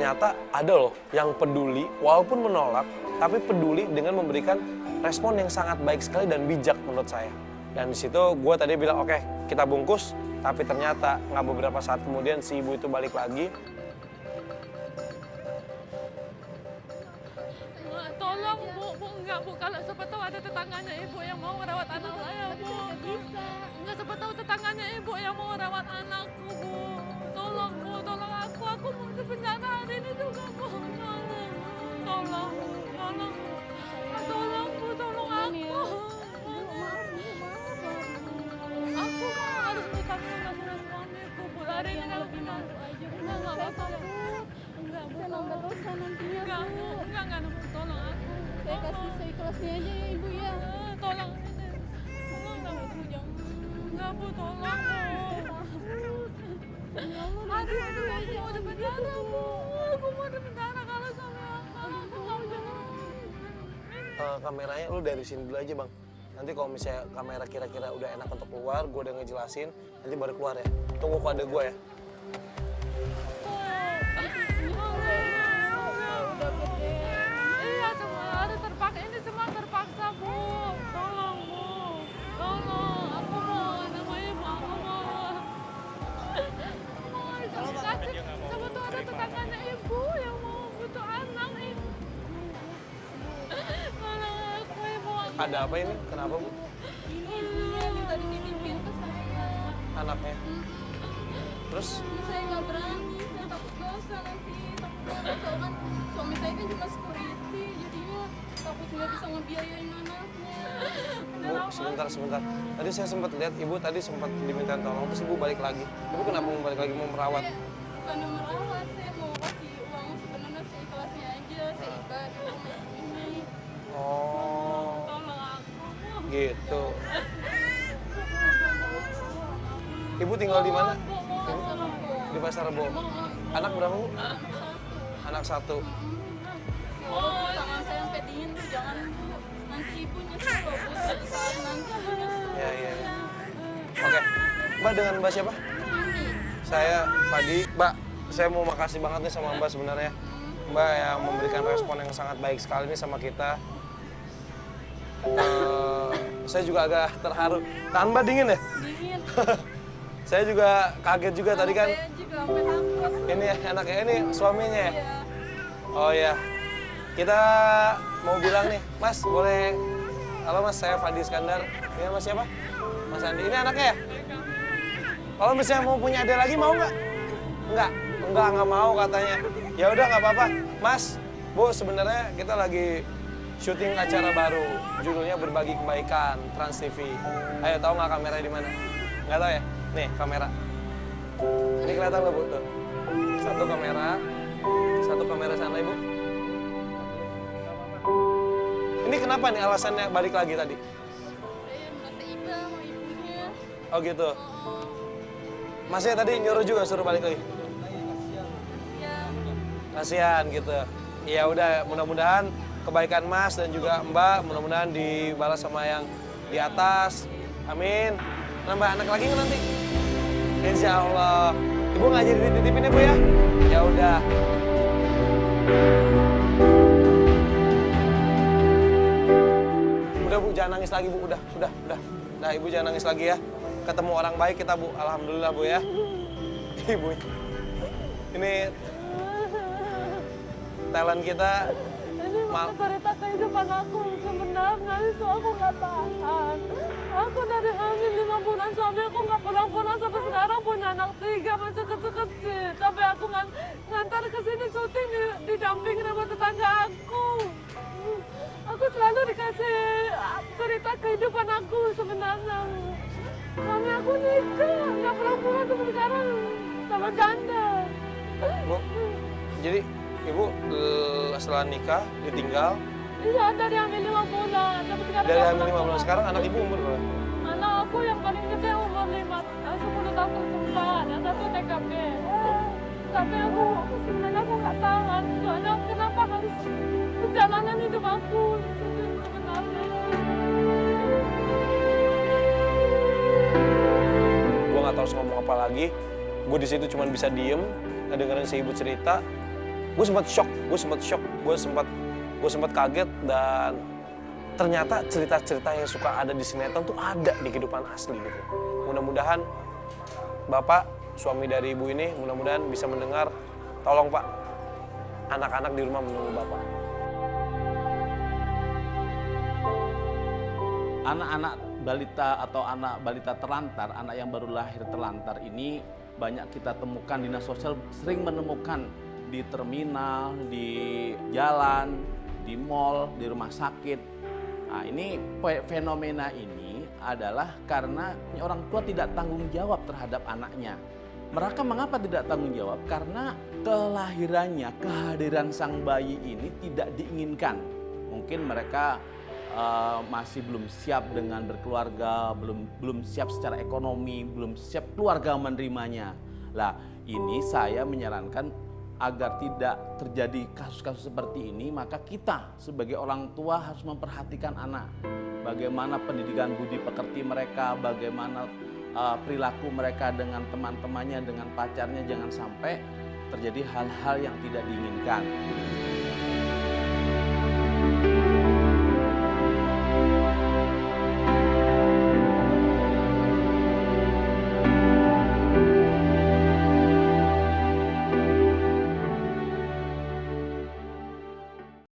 ternyata ada loh yang peduli, walaupun menolak, tapi peduli dengan memberikan respon yang sangat baik sekali dan bijak menurut saya. Dan di situ gue tadi bilang, oke, kita bungkus, tapi ternyata nggak beberapa saat kemudian si ibu itu balik lagi. Tolong bu, enggak bu, kalau siapa tahu ada tetangganya ibu yang mau merawat anak saya bu. Enggak, siapa tahu tetangganya ibu yang mau merawat anakku bu. Tolong bu, tolong aku mau di penjara hari ini juga bu. Tolong bu, tolong aku. Aku mah harus nikah sama suamiku bu. Hari ini kalau pindah enggak apa-apa bu. Enggak bu, nambah dosa nantinya enggak bu. Enggak, tolong aku. Saya kasih seikhlasnya aja ya ibu ya. Tolong bu, jangan. Enggak bu, tolong bu. Aduh, aku mau di penjara bu. Aku mau di penjara kalau sama aku mau jangan. Kameranya lu dari sini dulu aja bang. Nanti kalau misalnya kamera kira-kira udah enak untuk keluar, gue udah ngejelasin, nanti baru keluar ya. Tunggu kode gue ya. Iya, semua harus terpaksa. Ini semua terpaksa bu. Tolong bu, tolong. Aku mau nama ibu, aku mau. Sama tuh ada tetangganya ibu yang mau butuh anak ibu. Tolong aku ibu. Ada apa ini? Kenapa bu? Ini minta dititipin ke saya. Anaknya? Terus? Saya nggak berani, saya takut dosa nanti. Takut dosa kan suami saya kan cuma security, jadinya takut nggak bisa ngebiayain anaknya. Bu, sebentar. Tadi saya sempat lihat ibu tadi sempat diminta tolong, terus ibu balik lagi. Ibu kenapa mau balik lagi, mau merawat? Bukan merawat, saya mau kasih uang sebenarnya seikhlasnya aja, saya ibadah di rumah ini. Oh, Tolong aku. gitu. Ibu tinggal di mana? Di Pasar Rebo. Anak berapa bu? Anak satu. Oh, tangan saya sampai dingin tuh, jangan nanti ibu nyesel loh, Bu. Suatu saat nanti ibu nyesel. Iya. Oke, Mbak dengan Mbak siapa? Saya Fadi. Mbak, saya mau makasih banget nih sama Mbak sebenarnya. Mbak yang memberikan respon yang sangat baik sekali nih sama kita. Saya juga agak terharu. Tahan Mbak dingin ya? Dingin. Saya juga kaget juga tadi kan. Saya juga sampai takut. Ini anaknya, ini suaminya ya? Iya. Oh iya. Kita mau bilang nih, Mas boleh. Halo Mas, saya Fadi Iskandar. Ini Mas siapa? Mas Andi. Ini anaknya ya? Kalau misalnya mau punya adik lagi mau nggak? Nggak mau katanya. Ya udah nggak apa-apa. Mas, Bu, sebenarnya kita lagi syuting acara baru. Judulnya Berbagi Kebaikan, Trans TV. Ayo tahu nggak kameranya di mana? Nggak tahu ya? Nih kamera. Ini kelihatan nggak Bu? Tuh. Satu kamera sana Ibu. Ini kenapa nih alasannya balik lagi tadi? Saya merasa iba sama ibunya. Oh gitu. Masnya tadi nyuruh juga suruh balik lagi. Ya, Kasihan gitu. Ya udah, mudah-mudahan kebaikan Mas dan juga Mbak mudah-mudahan dibalas sama yang di atas. Amin. Nambah anak lagi nggak nanti? Insya Allah. Ibu nggak jadi dititipin ya Bu ya? Ya udah. Udah Bu, jangan nangis lagi Bu. Udah. Nah Ibu jangan nangis lagi ya. Ketemu orang baik kita Bu. Alhamdulillah Bu ya. Ibu. Ini talent kita. Ini cerita kehidupan aku sebenarnya itu aku nggak tahan. Aku dari hamil 5 bulan suami aku nggak pulang-pulang sampai sekarang punya anak 3 masih kecil-kecil. Sampai aku ngantar ke sini syuting didampingin sama tetangga aku. Aku selalu dikasih cerita kehidupan aku sebenarnya. Suami aku nikah, nggak pulang-pulang sampai sekarang sama janda. Bu, jadi Ibu setelah nikah ditinggal. Iya, dari hamil 5 bulan sampai sekarang. Dari hamil 5 bulan sekarang anak Ibu umur berapa? Anak aku yang paling gede umur 10 tahun sempat, yang satu TKP. Tapi aku sebenarnya aku nggak tahan. Soalnya kenapa harus perjalanan hidup aku sebenarnya. Gue nggak tahu harus ngomong apa lagi. Gue di situ cuma bisa diem, ngedengerin si ibu cerita. gue sempat shock, gue sempat kaget, dan ternyata cerita-cerita yang suka ada di sinetron tuh ada di kehidupan asli gitu. Mudah-mudahan Bapak, suami dari Ibu ini, mudah-mudahan bisa mendengar. Tolong Pak, anak-anak di rumah menunggu Bapak. Anak-anak balita atau anak balita terlantar, anak yang baru lahir terlantar ini banyak kita temukan, dinas sosial sering menemukan di terminal, di jalan, di mal, di rumah sakit. Nah, ini fenomena ini adalah karena orang tua tidak tanggung jawab terhadap anaknya. Mereka mengapa tidak tanggung jawab? Karena kelahirannya, kehadiran sang bayi ini tidak diinginkan. Mungkin mereka masih belum siap dengan berkeluarga, belum siap secara ekonomi, belum siap keluarga menerimanya. Lah, ini saya menyarankan agar tidak terjadi kasus-kasus seperti ini, maka kita sebagai orang tua harus memperhatikan anak. Bagaimana pendidikan budi pekerti mereka, bagaimana perilaku mereka dengan teman-temannya, dengan pacarnya, jangan sampai terjadi hal-hal yang tidak diinginkan.